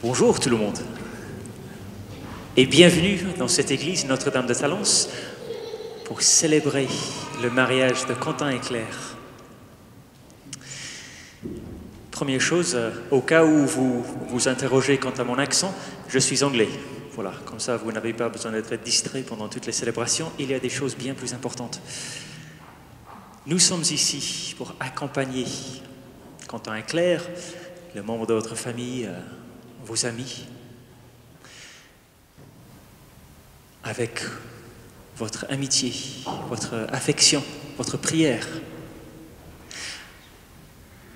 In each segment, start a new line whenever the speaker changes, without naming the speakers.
Bonjour tout le monde et bienvenue dans cette église Notre-Dame de Talence pour célébrer le mariage de Quentin et Claire. Première chose, au cas où vous vous interrogez quant à mon accent, je suis anglais. Voilà, comme ça vous n'avez pas besoin d'être distrait pendant toutes les célébrations, il y a des choses bien plus importantes. Nous sommes ici pour accompagner Quentin et Claire, les membres de votre famille, vos amis, avec votre amitié, votre affection, votre prière.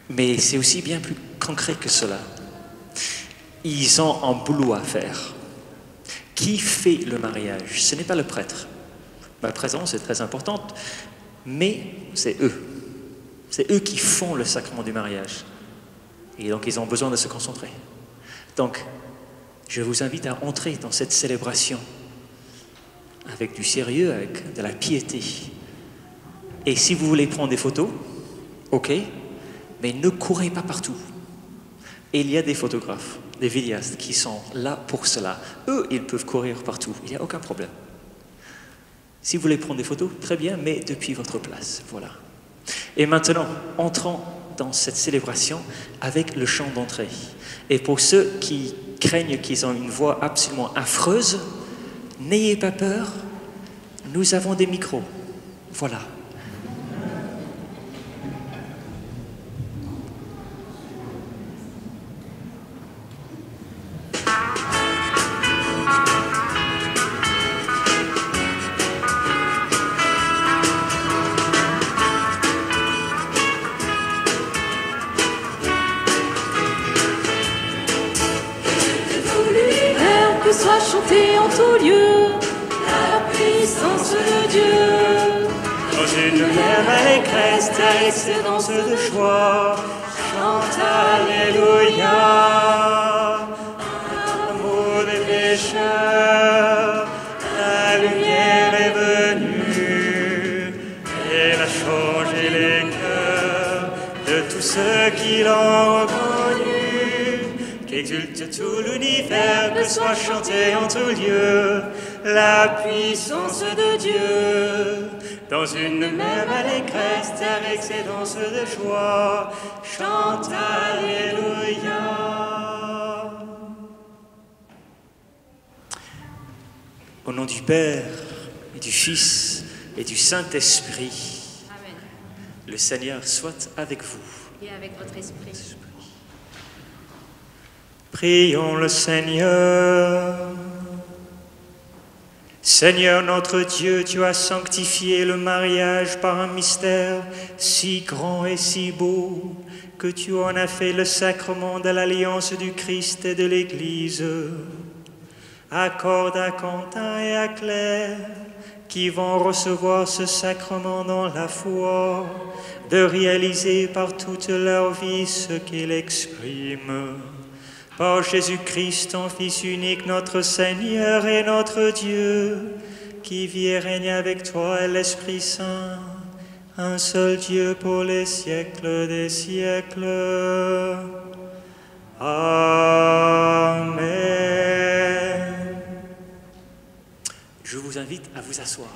Mais c'est aussi bien plus concret que cela. Ils ont un boulot à faire. Qui fait le mariage? Ce n'est pas le prêtre. Ma présence est très importante, mais c'est eux. C'est eux qui font le sacrement du mariage. Et donc ils ont besoin de se concentrer. Donc, je vous invite à entrer dans cette célébration avec du sérieux, avec de la piété. Et si vous voulez prendre des photos, ok, mais ne courez pas partout. Et il y a des photographes, des vidéastes qui sont là pour cela. Eux, ils peuvent courir partout, il n'y a aucun problème. Si vous voulez prendre des photos, très bien, mais depuis votre place, voilà. Et maintenant, entrons dans cette célébration avec le chant d'entrée. Et pour ceux qui craignent qu'ils ont une voix absolument affreuse, n'ayez pas peur, nous avons des micros. Voilà.
Soit chanté en tout lieu la puissance de Dieu.
Dans une mer allégresse, avec ses danses de joie, chante Alléluia. Amour des pécheurs, la lumière est venue, et elle a changé les cœurs de tous ceux qui l'ont reconnu. Qu'exulte tout l'univers, que soit chanté en tout lieu la puissance de Dieu. Dans une même allégresse, avec ses danses de joie, chante Alléluia.
Au nom du Père et du Fils et du Saint-Esprit.
Amen.
Le Seigneur soit avec vous.
Et avec votre esprit.
Prions le Seigneur. Seigneur notre Dieu, tu as sanctifié le mariage par un mystère si grand et si beau que tu en as fait le sacrement de l'alliance du Christ et de l'Église. Accorde à Quentin et à Claire, qui vont recevoir ce sacrement dans la foi, de réaliser par toute leur vie ce qu'il exprime. Par Jésus-Christ, ton Fils unique, notre Seigneur et notre Dieu, qui vit et règne avec toi et l'Esprit Saint, un seul Dieu pour les siècles des siècles. Amen.
Je vous invite à vous asseoir.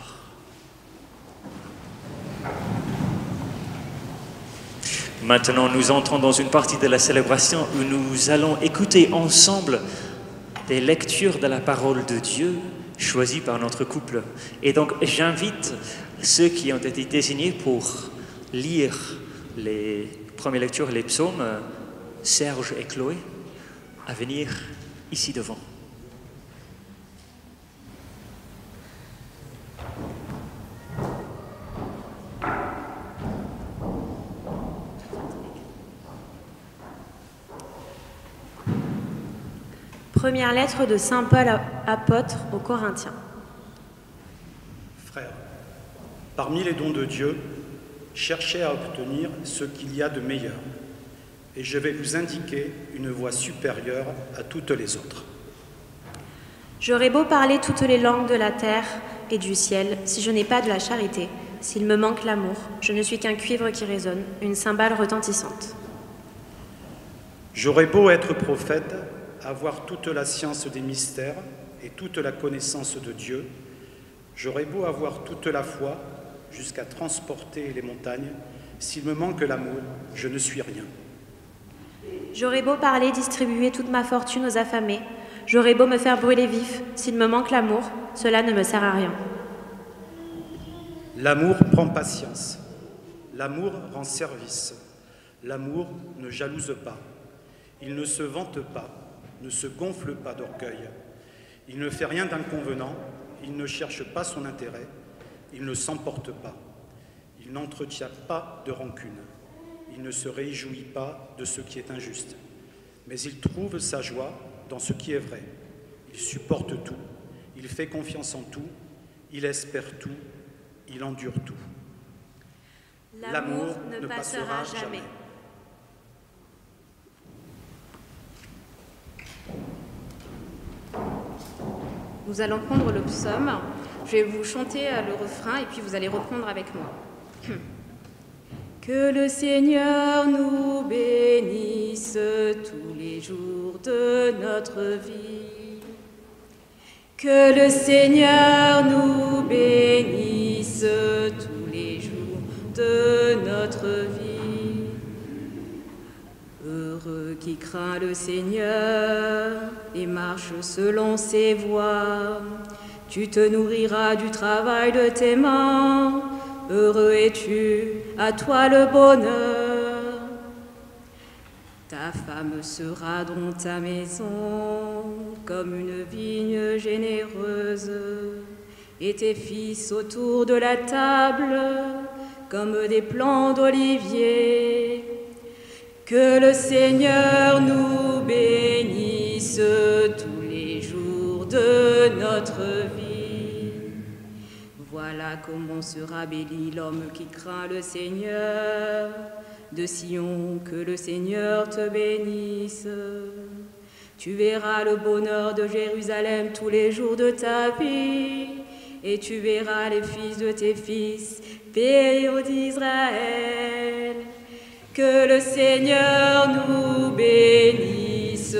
Maintenant, nous entrons dans une partie de la célébration où nous allons écouter ensemble des lectures de la parole de Dieu choisies par notre couple. Et donc, j'invite ceux qui ont été désignés pour lire les premières lectures, les psaumes, Serge et Chloé, à venir ici devant.
Première lettre de Saint Paul apôtre aux Corinthiens.
Frères, parmi les dons de Dieu, cherchez à obtenir ce qu'il y a de meilleur, et je vais vous indiquer une voie supérieure à toutes les autres.
J'aurais beau parler toutes les langues de la terre et du ciel, si je n'ai pas de la charité, s'il me manque l'amour, je ne suis qu'un cuivre qui résonne, une cymbale retentissante.
J'aurais beau être prophète, avoir toute la science des mystères et toute la connaissance de Dieu, j'aurais beau avoir toute la foi jusqu'à transporter les montagnes, s'il me manque l'amour, je ne suis rien.
J'aurais beau parler, distribuer toute ma fortune aux affamés, j'aurais beau me faire brûler vif, s'il me manque l'amour, cela ne me sert à rien.
L'amour prend patience, l'amour rend service, l'amour ne jalouse pas, il ne se vante pas, ne se gonfle pas d'orgueil. Il ne fait rien d'inconvenant, il ne cherche pas son intérêt, il ne s'emporte pas, il n'entretient pas de rancune, il ne se réjouit pas de ce qui est injuste, mais il trouve sa joie dans ce qui est vrai. Il supporte tout, il fait confiance en tout, il espère tout, il endure tout.
L'amour ne passera jamais.
Nous allons prendre le psaume. Je vais vous chanter le refrain et puis vous allez reprendre avec moi. Que le Seigneur nous bénisse tous les jours de notre vie. Que le Seigneur nous bénisse tous les jours de notre vie. Heureux qui craint le Seigneur et marche selon ses voies. Tu te nourriras du travail de tes mains. Heureux es-tu, à toi le bonheur. Ta femme sera dans ta maison comme une vigne généreuse, et tes fils autour de la table comme des plants d'olivier. Que le Seigneur nous bénisse tous les jours de notre vie. Voilà comment sera béni l'homme qui craint le Seigneur. De Sion, que le Seigneur te bénisse. Tu verras le bonheur de Jérusalem tous les jours de ta vie, et tu verras les fils de tes fils, pays d'Israël. Que le Seigneur nous bénisse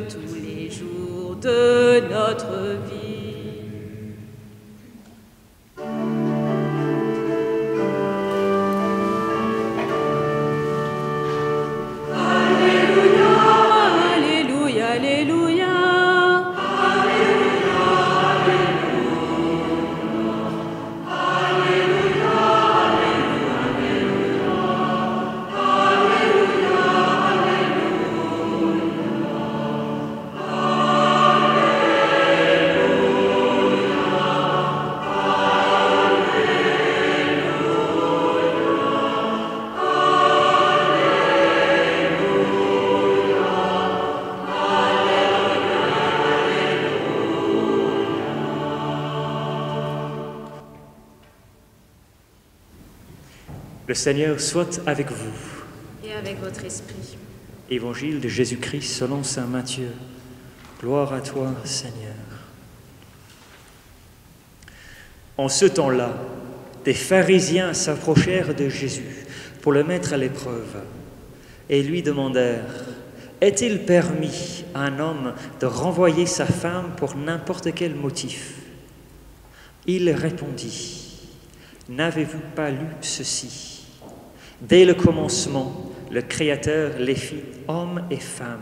tous les jours de notre vie. Alléluia.
Le Seigneur soit avec vous.
Et avec votre esprit.
Évangile de Jésus-Christ selon saint Matthieu. Gloire à toi, Seigneur. En ce temps-là, des pharisiens s'approchèrent de Jésus pour le mettre à l'épreuve et lui demandèrent « Est-il permis à un homme de renvoyer sa femme pour n'importe quel motif ?» Il répondit « N'avez-vous pas lu ceci ? Dès le commencement, le Créateur les fit hommes et femmes.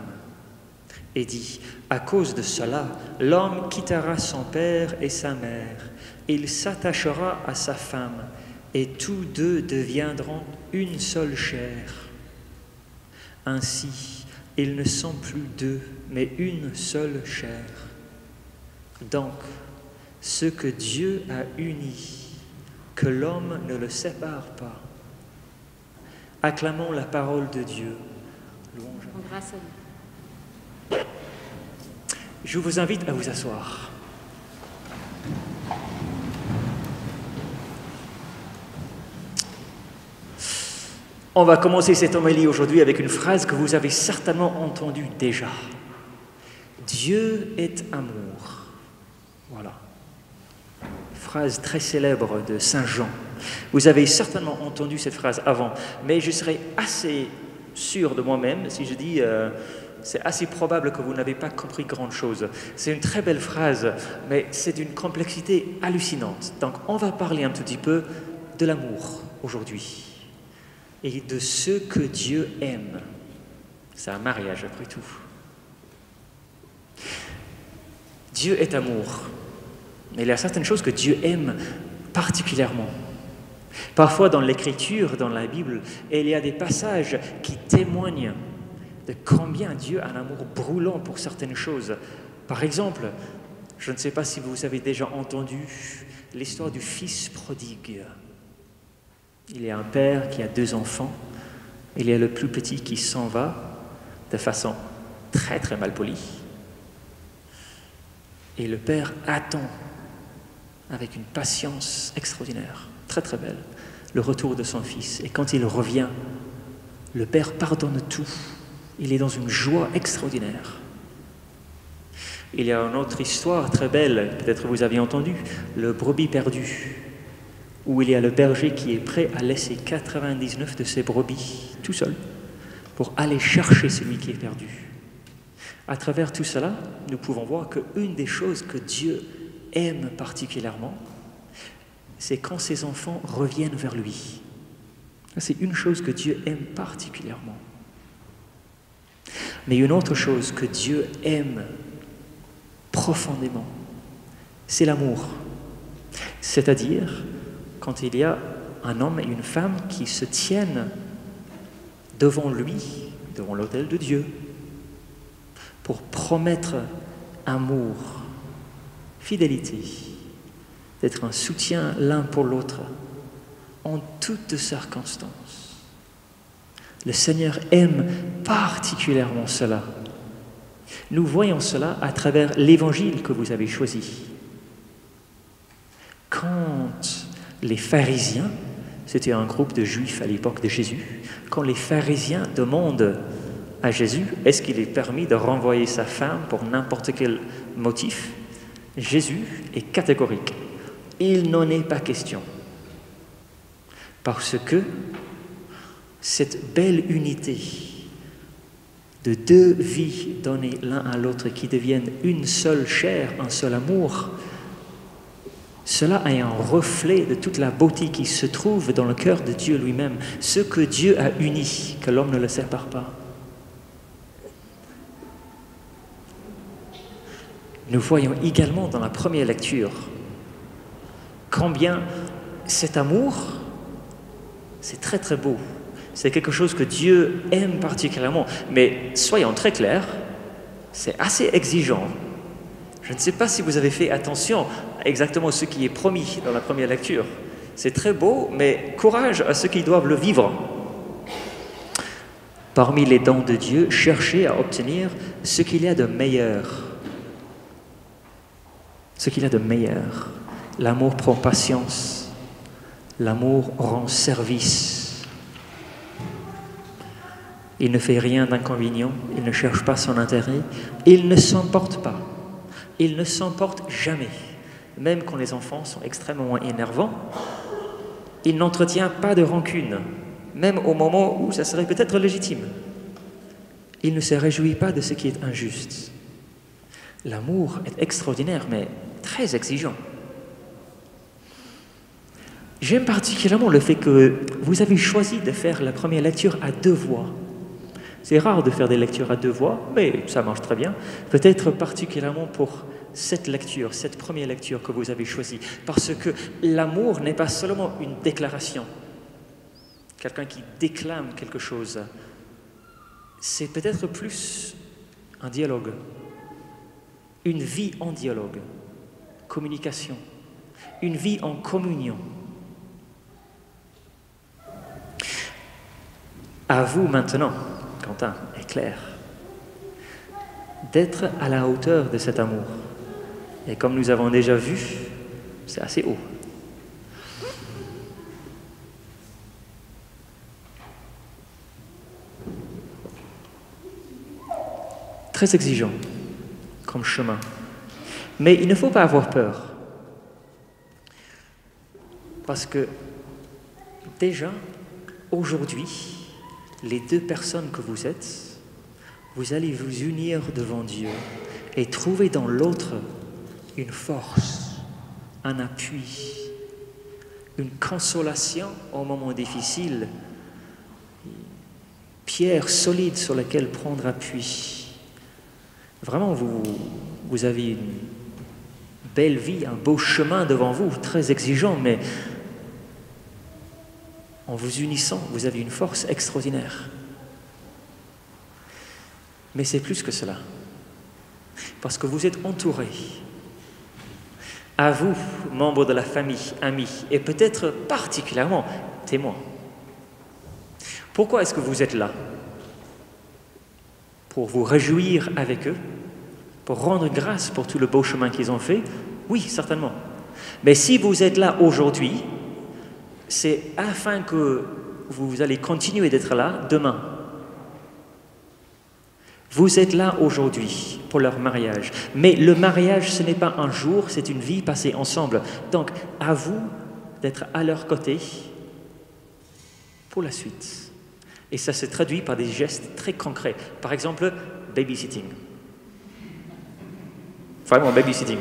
Et dit, à cause de cela, l'homme quittera son père et sa mère, il s'attachera à sa femme, et tous deux deviendront une seule chair. Ainsi, ils ne sont plus deux, mais une seule chair. Donc, ce que Dieu a uni, que l'homme ne le sépare pas. Acclamons la parole de Dieu. Louange.
Grâce à Dieu.
Je vous invite à vous asseoir. On va commencer cette homélie aujourd'hui avec une phrase que vous avez certainement entendue déjà. Dieu est amour. Voilà. Phrase très célèbre de Saint Jean. Vous avez certainement entendu cette phrase avant, mais je serais assez sûr de moi-même si je dis c'est assez probable que vous n'avez pas compris grand-chose. C'est une très belle phrase, mais c'est d'une complexité hallucinante. Donc on va parler un tout petit peu de l'amour aujourd'hui et de ce que Dieu aime. C'est un mariage après tout. Dieu est amour, mais il y a certaines choses que Dieu aime particulièrement. Parfois dans l'Écriture, dans la Bible, il y a des passages qui témoignent de combien Dieu a un amour brûlant pour certaines choses. Par exemple, je ne sais pas si vous avez déjà entendu l'histoire du fils prodigue. Il y a un père qui a 2 enfants, il y a le plus petit qui s'en va de façon très très mal polie. Et le père attend avec une patience extraordinaire, très très belle, le retour de son fils. Et quand il revient, le père pardonne tout. Il est dans une joie extraordinaire. Il y a une autre histoire très belle, peut-être vous avez entendu, le brebis perdu, où il y a le berger qui est prêt à laisser 99 de ses brebis tout seul pour aller chercher celui qui est perdu. À travers tout cela, nous pouvons voir qu'une des choses que Dieu aime particulièrement, c'est quand ses enfants reviennent vers lui. C'est une chose que Dieu aime particulièrement. Mais une autre chose que Dieu aime profondément, c'est l'amour. C'est-à-dire quand il y a un homme et une femme qui se tiennent devant lui, devant l'autel de Dieu, pour promettre amour, fidélité, d'être un soutien l'un pour l'autre en toutes circonstances. Le Seigneur aime particulièrement cela. Nous voyons cela à travers l'évangile que vous avez choisi. Quand les pharisiens, c'était un groupe de juifs à l'époque de Jésus, quand les pharisiens demandent à Jésus, est-ce qu'il est permis de renvoyer sa femme pour n'importe quel motif? Jésus est catégorique. Il n'en est pas question. Parce que cette belle unité de 2 vies données l'un à l'autre qui deviennent une seule chair, un seul amour, cela est un reflet de toute la beauté qui se trouve dans le cœur de Dieu lui-même, ce que Dieu a uni, que l'homme ne le sépare pas. Nous voyons également dans la première lecture combien cet amour, c'est très très beau. C'est quelque chose que Dieu aime particulièrement. Mais soyons très clairs, c'est assez exigeant. Je ne sais pas si vous avez fait attention à exactement ce qui est promis dans la première lecture. C'est très beau, mais courage à ceux qui doivent le vivre. Parmi les dons de Dieu, cherchez à obtenir ce qu'il y a de meilleur. Ce qu'il y a de meilleur. L'amour prend patience. L'amour rend service. Il ne fait rien d'inconvénient, il ne cherche pas son intérêt, il ne s'emporte pas, il ne s'emporte jamais. Même quand les enfants sont extrêmement énervants, il n'entretient pas de rancune, même au moment où ça serait peut-être légitime. Il ne se réjouit pas de ce qui est injuste. L'amour est extraordinaire, mais très exigeant. J'aime particulièrement le fait que vous avez choisi de faire la première lecture à 2 voix. C'est rare de faire des lectures à 2 voix, mais ça marche très bien. Peut-être particulièrement pour cette lecture, cette première lecture que vous avez choisie. Parce que l'amour n'est pas seulement une déclaration, quelqu'un qui déclame quelque chose. C'est peut-être plus un dialogue, une vie en dialogue, communication, une vie en communion. À vous maintenant, Quentin et Claire, d'être à la hauteur de cet amour. Et comme nous avons déjà vu, c'est assez haut. Très exigeant comme chemin. Mais il ne faut pas avoir peur. Parce que déjà, aujourd'hui, les 2 personnes que vous êtes, vous allez vous unir devant Dieu et trouver dans l'autre une force, un appui, une consolation au moment difficile, pierre solide sur laquelle prendre appui. Vraiment, vous avez une belle vie, un beau chemin devant vous, très exigeant, mais en vous unissant, vous avez une force extraordinaire. Mais c'est plus que cela, parce que vous êtes entourés. À vous, membres de la famille, amis, et peut-être particulièrement témoins. Pourquoi est-ce que vous êtes là? Pour vous réjouir avec eux? Pour rendre grâce pour tout le beau chemin qu'ils ont fait? Oui, certainement. Mais si vous êtes là aujourd'hui, c'est afin que vous allez continuer d'être là demain. Vous êtes là aujourd'hui pour leur mariage. Mais le mariage, ce n'est pas un jour, c'est une vie passée ensemble. Donc, à vous d'être à leur côté pour la suite. Et ça se traduit par des gestes très concrets. Par exemple, babysitting. Vraiment babysitting.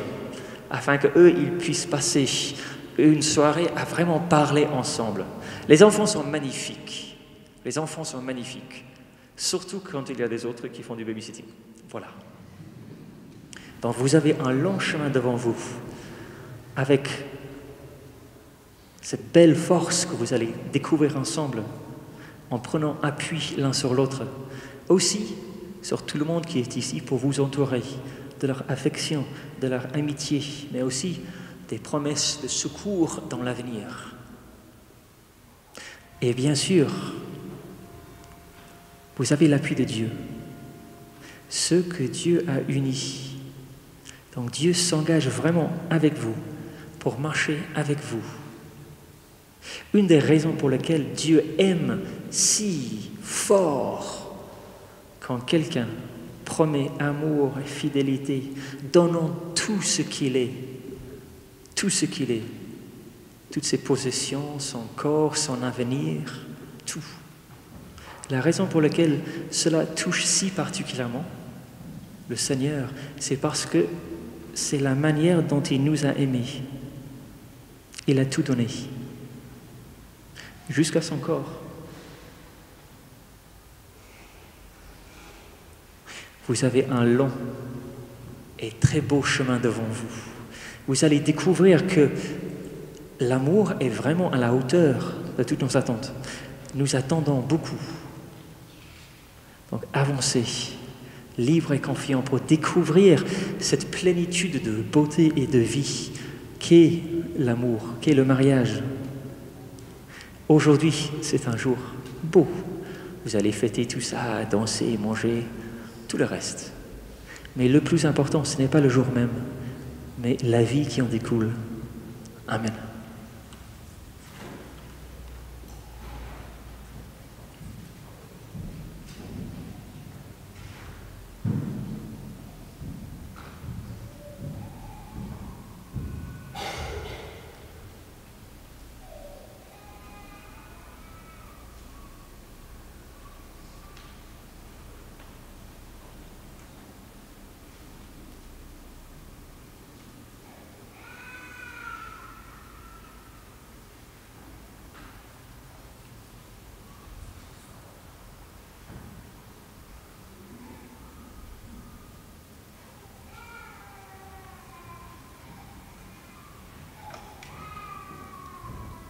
Afin qu'eux, ils puissent passer une soirée à vraiment parler ensemble. Les enfants sont magnifiques. Les enfants sont magnifiques. Surtout quand il y a des autres qui font du babysitting. Voilà. Donc vous avez un long chemin devant vous, avec cette belle force que vous allez découvrir ensemble, en prenant appui l'un sur l'autre. Aussi sur tout le monde qui est ici pour vous entourer de leur affection, de leur amitié, mais aussi des promesses de secours dans l'avenir. Et bien sûr, vous avez l'appui de Dieu, ceux que Dieu a unis. Donc Dieu s'engage vraiment avec vous, pour marcher avec vous. Une des raisons pour lesquelles Dieu aime si fort quand quelqu'un promet amour et fidélité, donnant tout ce qu'il est, tout ce qu'il est, toutes ses possessions, son corps, son avenir, tout. La raison pour laquelle cela touche si particulièrement le Seigneur, c'est parce que c'est la manière dont il nous a aimés. Il a tout donné, jusqu'à son corps. Vous avez un long et très beau chemin devant vous. Vous allez découvrir que l'amour est vraiment à la hauteur de toutes nos attentes. Nous attendons beaucoup. Donc avancez, libre et confiant pour découvrir cette plénitude de beauté et de vie qu'est l'amour, qu'est le mariage. Aujourd'hui, c'est un jour beau. Vous allez fêter tout ça, danser, manger, tout le reste. Mais le plus important, ce n'est pas le jour même, mais la vie qui en découle. Amen.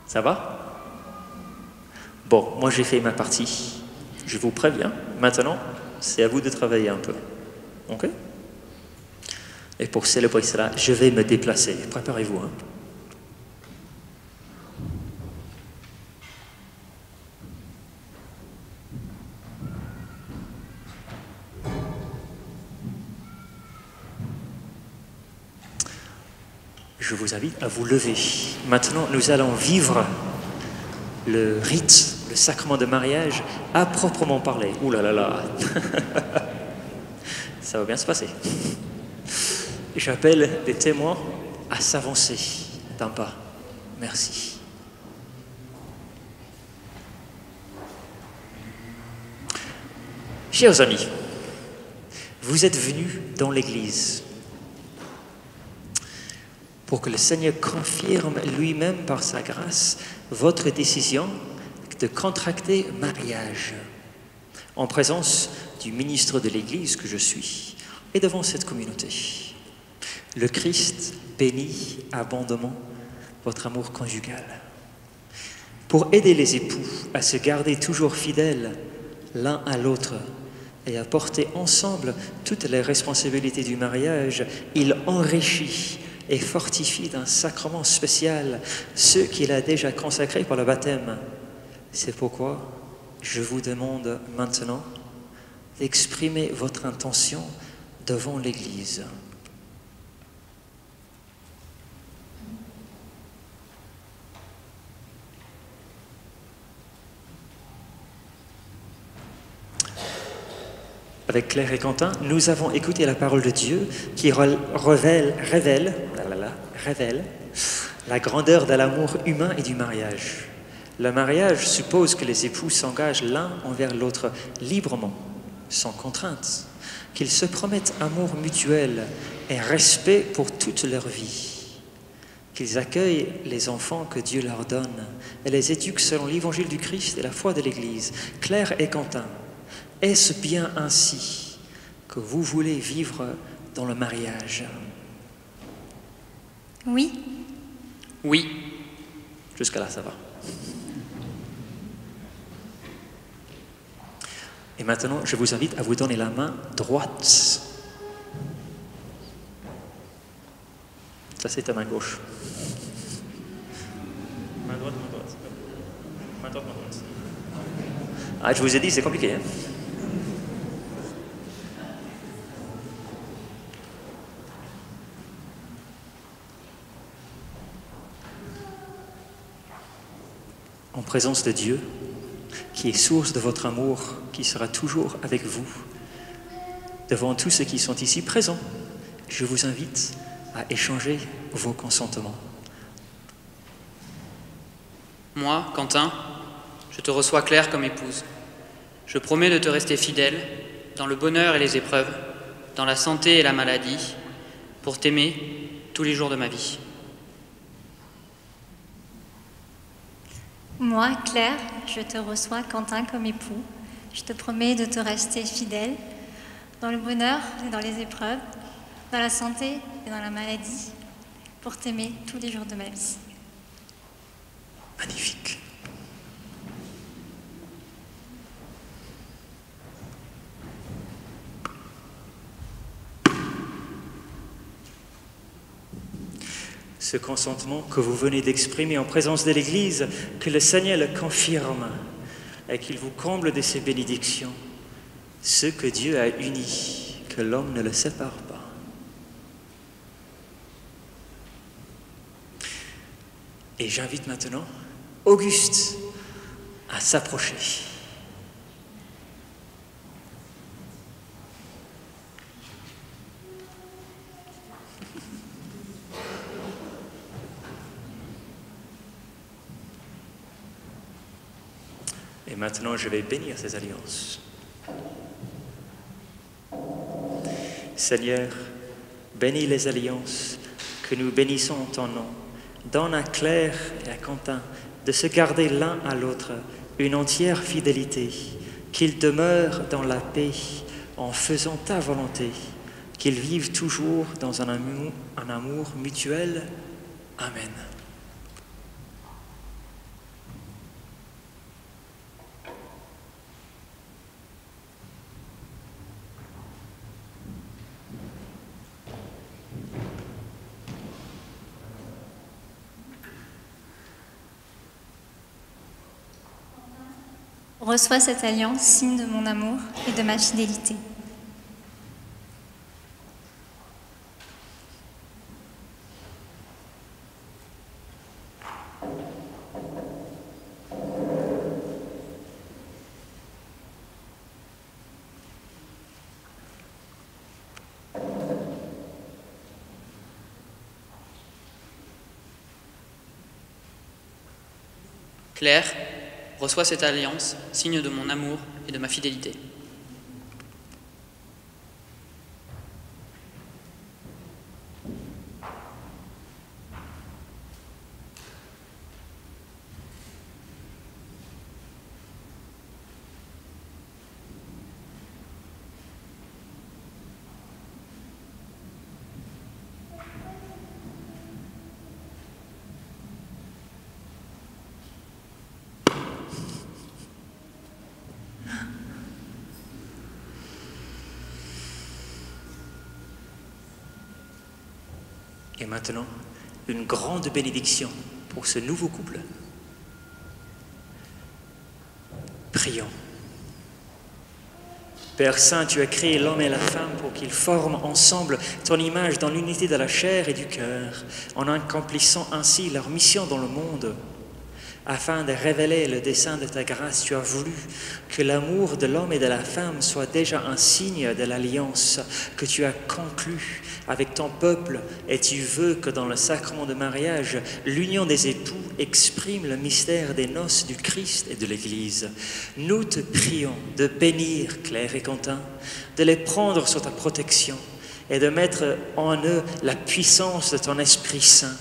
Ça va? Bon, moi j'ai fait ma partie. Je vous préviens. Maintenant, c'est à vous de travailler un peu. Ok? Et pour célébrer cela, je vais me déplacer. Préparez-vous. Hein? Je vous invite à vous lever. Maintenant, nous allons vivre le rite, le sacrement de mariage, à proprement parler. Ouh là là là. Ça va bien se passer. J'appelle les témoins à s'avancer d'un pas. Merci. Chers amis, vous êtes venus dans l'Église pour que le Seigneur confirme lui-même par sa grâce votre décision de contracter mariage en présence du ministre de l'Église que je suis et devant cette communauté. Le Christ bénit abondamment votre amour conjugal. Pour aider les époux à se garder toujours fidèles l'un à l'autre et à porter ensemble toutes les responsabilités du mariage, il enrichit et fortifie d'un sacrement spécial ceux qu'il a déjà consacrés par le baptême. C'est pourquoi je vous demande maintenant d'exprimer votre intention devant l'Église. Avec Claire et Quentin, nous avons écouté la parole de Dieu qui révèle la grandeur de l'amour humain et du mariage. Le mariage suppose que les époux s'engagent l'un envers l'autre librement, sans contrainte, qu'ils se promettent amour mutuel et respect pour toute leur vie, qu'ils accueillent les enfants que Dieu leur donne et les éduquent selon l'évangile du Christ et la foi de l'Église. Claire et Quentin, est-ce bien ainsi que vous voulez vivre dans le mariage?
Oui.
Oui. Jusqu'à là, ça va. Et maintenant, je vous invite à vous donner la main droite. Ça, c'est ta main gauche. Main droite, main droite. Main droite, main droite. Ah, je vous ai dit, c'est compliqué, hein? En présence de Dieu, qui est source de votre amour, qui sera toujours avec vous, devant tous ceux qui sont ici présents, je vous invite à échanger vos consentements.
Moi, Quentin, je te reçois Claire comme épouse. Je promets de te rester fidèle dans le bonheur et les épreuves, dans la santé et la maladie, pour t'aimer tous les jours de ma vie.
Moi, Claire, je te reçois Quentin comme époux. Je te promets de te rester fidèle dans le bonheur et dans les épreuves, dans la santé et dans la maladie, pour t'aimer tous les jours de ma vie.
Magnifique. Ce consentement que vous venez d'exprimer en présence de l'Église, que le Seigneur le confirme et qu'il vous comble de ses bénédictions. Ce que Dieu a uni, que l'homme ne le sépare pas. Et j'invite maintenant Auguste à s'approcher. Et maintenant, je vais bénir ces alliances. Seigneur, bénis les alliances que nous bénissons en ton nom. Donne à Claire et à Quentin de se garder l'un à l'autre une entière fidélité, qu'ils demeurent dans la paix en faisant ta volonté, qu'ils vivent toujours dans un amour mutuel. Amen.
Reçois cette alliance, signe de mon amour et de ma fidélité.
Claire, reçois cette alliance, signe de mon amour et de ma fidélité.
Et maintenant, une grande bénédiction pour ce nouveau couple. Prions. Père Saint, tu as créé l'homme et la femme pour qu'ils forment ensemble ton image dans l'unité de la chair et du cœur, en accomplissant ainsi leur mission dans le monde. Afin de révéler le dessein de ta grâce, tu as voulu que l'amour de l'homme et de la femme soit déjà un signe de l'alliance que tu as conclue avec ton peuple, et tu veux que dans le sacrement de mariage, l'union des époux exprime le mystère des noces du Christ et de l'Église. Nous te prions de bénir Claire et Quentin, de les prendre sous ta protection et de mettre en eux la puissance de ton Esprit Saint.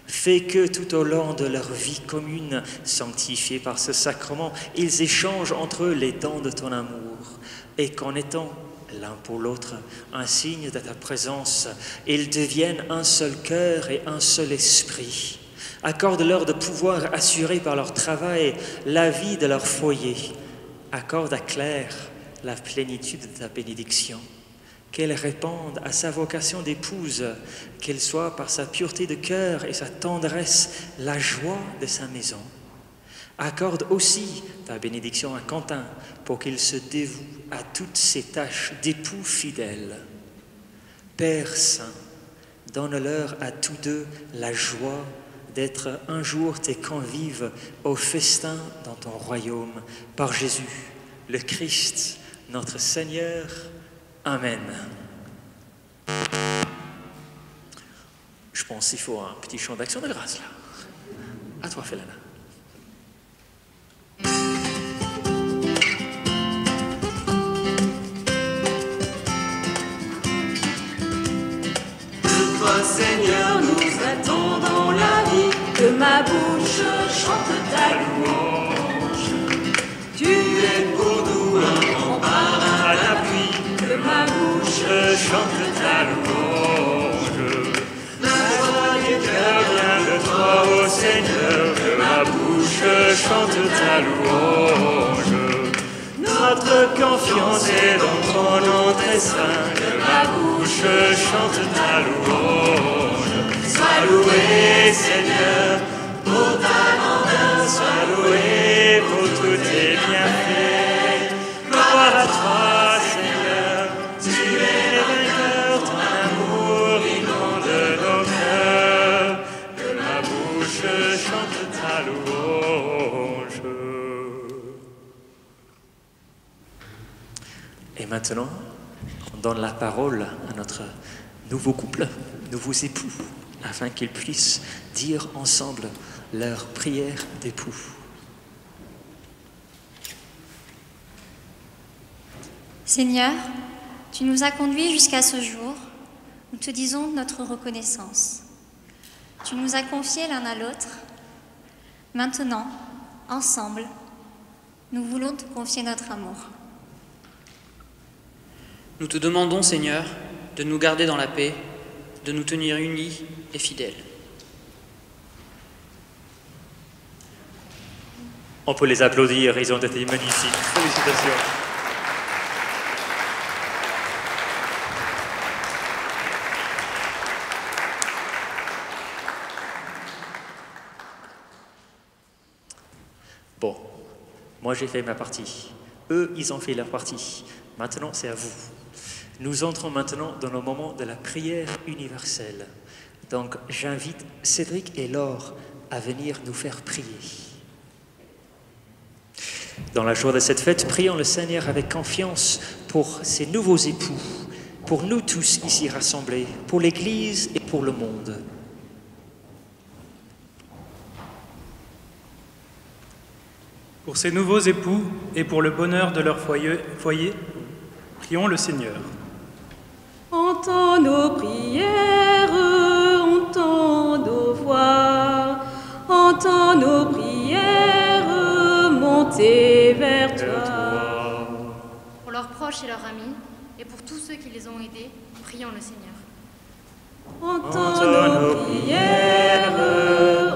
Fais que tout au long de leur vie commune, sanctifiée par ce sacrement, ils échangent entre eux les dons de ton amour, et qu'en étant l'un pour l'autre un signe de ta présence, ils deviennent un seul cœur et un seul esprit. Accorde-leur de pouvoir assurer par leur travail la vie de leur foyer. Accorde à Claire la plénitude de ta bénédiction. Qu'elle réponde à sa vocation d'épouse, qu'elle soit par sa pureté de cœur et sa tendresse la joie de sa maison. Accorde aussi ta bénédiction à Quentin pour qu'il se dévoue à toutes ses tâches d'époux fidèle. Père Saint, donne-leur à tous deux la joie d'être un jour tes convives au festin dans ton royaume, par Jésus, le Christ, notre Seigneur. Amen. Je pense qu'il faut un petit chant d'action de grâce là. À toi, Félana.
De toi, Seigneur, nous attendons la vie.
Que ma bouche chante ta louange.
Tu es pour nous un rempart, un appui.
Que ma bouche
chante ta louange. La joie du cœur vient de toi, ô Seigneur, que ma bouche chante ta louange. Notre confiance est dans ton nom très saint, que ma bouche chante ta louange. Sois loué, Seigneur, pour ta grandeur, sois loué pour tous tes bienfaits. Gloire à toi, Seigneur, tu es le vainqueur, ton amour inonde nos cœurs. Que ma bouche chante ta louange.
Et maintenant, on donne la parole à notre nouveau couple, nouveaux époux, afin qu'ils puissent dire ensemble leur prière d'époux.
Seigneur, tu nous as conduits jusqu'à ce jour. Nous te disons notre reconnaissance. Tu nous as confiés l'un à l'autre. Maintenant, ensemble, nous voulons te confier notre amour.
Nous te demandons, Seigneur, de nous garder dans la paix, de nous tenir unis et fidèles.
On peut les applaudir, ils ont été magnifiques. Félicitations. Bon, Moi, j'ai fait ma partie. Eux, ils ont fait leur partie. Maintenant, c'est à vous. Nous entrons maintenant dans le moment de la prière universelle. Donc, j'invite Cédric et Laure à venir nous faire prier. Dans la joie de cette fête, prions le Seigneur avec confiance pour ces nouveaux époux, pour nous tous ici rassemblés, pour l'Église et pour le monde.
Pour ces nouveaux époux et pour le bonheur de leur foyer, prions le Seigneur.
Entends nos prières, entends nos voix, entends nos prières, monter vers toi.
Pour leurs proches et leurs amis, et pour tous ceux qui les ont aidés, prions le Seigneur.
Entends nos prières,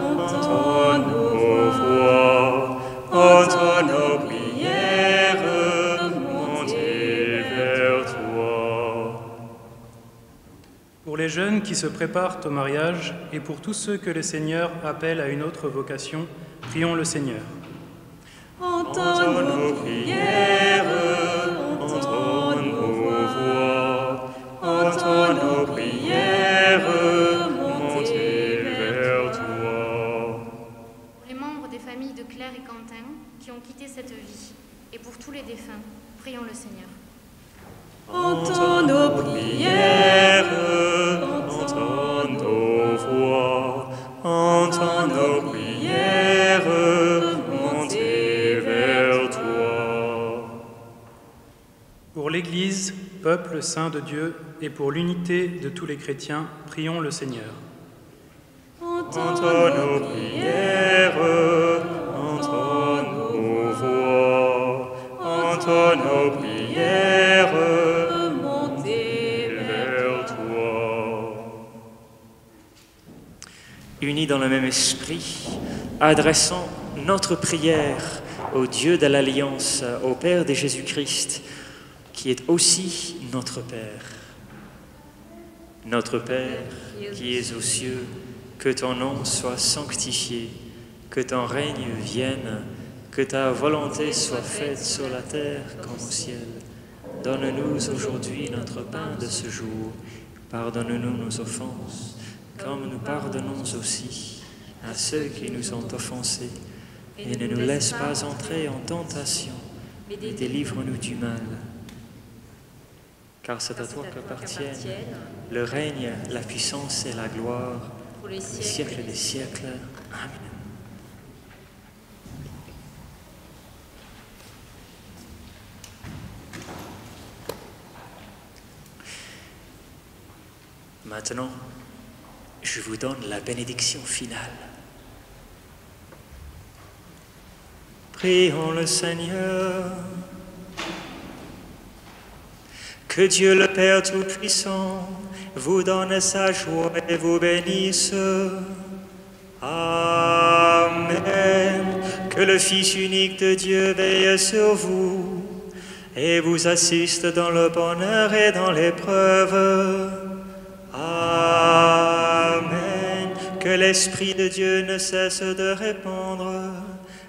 entends nos voix, entends nos prières, monter vers toi.
Pour les jeunes qui se préparent au mariage et pour tous ceux que le Seigneur appelle à une autre vocation, prions le Seigneur.
Entends nos prières, entends nos voix, entends nos prières, monter vers toi.
Pour les membres des familles de Claire et Quentin qui ont quitté cette vie, et pour tous les défunts, prions le Seigneur.
Entends nos prières, entends nos voix, entends nos prières, monter vers toi.
Pour l'Église, peuple saint de Dieu, et pour l'unité de tous les chrétiens, prions le Seigneur.
Entends nos prières, entends nos voix, entends nos prières, monter vers toi.
Unis dans le même esprit, adressons notre prière au Dieu de l'Alliance, au Père de Jésus-Christ, qui est aussi notre Père. Notre Père, qui es aux cieux, que ton nom soit sanctifié, que ton règne vienne, que ta volonté soit faite sur la terre comme au ciel. Donne-nous aujourd'hui notre pain de ce jour. Pardonne-nous nos offenses, comme nous pardonnons aussi à ceux qui nous ont offensés. Et ne nous laisse pas entrer en tentation, mais délivre-nous du mal. Car c'est à toi qu'appartiennent le règne, la puissance et la gloire pour les siècles des siècles. Amen. Maintenant, je vous donne la bénédiction finale. Prions le Seigneur. Que Dieu le Père Tout-Puissant vous donne sa joie et vous bénisse. Amen. Que le Fils unique de Dieu veille sur vous et vous assiste dans le bonheur et dans l'épreuve. Amen. Que l'Esprit de Dieu ne cesse de répandre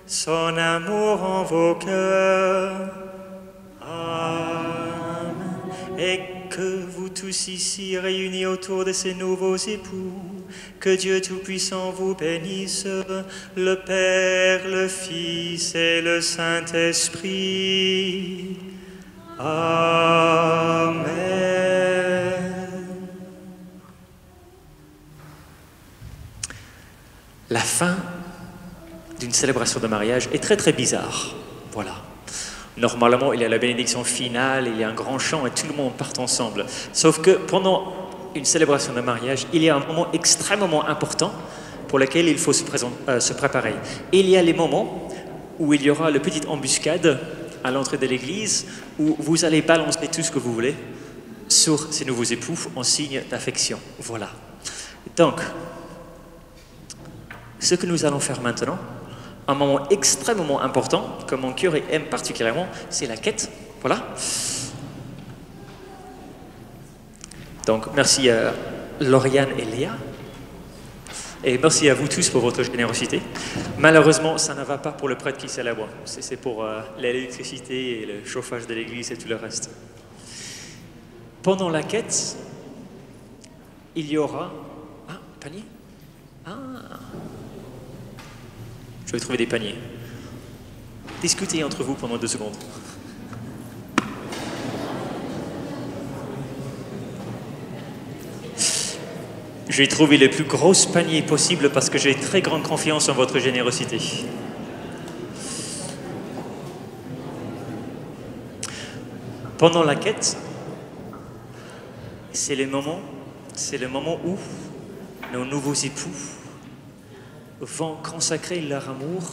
son amour en vos cœurs. Et que vous tous ici réunis autour de ces nouveaux époux, que Dieu Tout-Puissant vous bénisse, le Père, le Fils et le Saint-Esprit. Amen. La fin d'une célébration de mariage est très très bizarre. Voilà. Normalement, il y a la bénédiction finale, il y a un grand chant et tout le monde part ensemble. Sauf que pendant une célébration de mariage, il y a un moment extrêmement important pour lequel il faut se préparer. Il y a les moments où il y aura la petite embuscade à l'entrée de l'église où vous allez balancer tout ce que vous voulez sur ces nouveaux époux en signe d'affection. Voilà. Donc, ce que nous allons faire maintenant, un moment extrêmement important, que mon cœur aime particulièrement, c'est la quête. Voilà. Donc, merci à Lauriane et Léa. Et merci à vous tous pour votre générosité. Malheureusement, ça ne va pas pour le prêtre qui célèbre. C'est pour l'électricité et le chauffage de l'église et tout le reste. Pendant la quête, il y aura... Ah, un panier? Ah. Je vais trouver des paniers. Discutez entre vous pendant 2 secondes. J'ai trouvé les plus grosses paniers possibles parce que j'ai très grande confiance en votre générosité. Pendant la quête, c'est le moment où nos nouveaux époux vont consacrer leur amour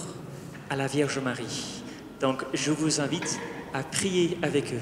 à la Vierge Marie. Donc, je vous invite à prier avec eux.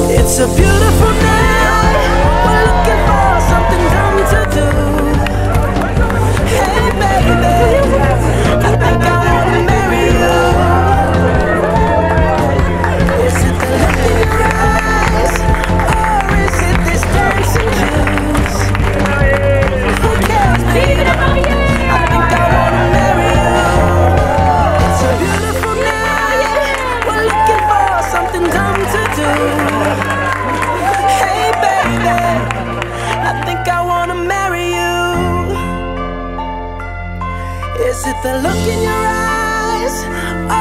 It's a beautiful night. We're looking for something dumb to do. Hey baby, I think I wanna marry you. Is it the look in your eyes, or is it this dancing juice? Who cares, baby? I think I wanna marry you. It's a beautiful night. We're looking for something dumb to do. I think I wanna marry you. Is it the look in your eyes,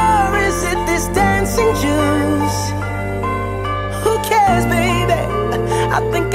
or is it this dancing juice? Who cares, baby? I think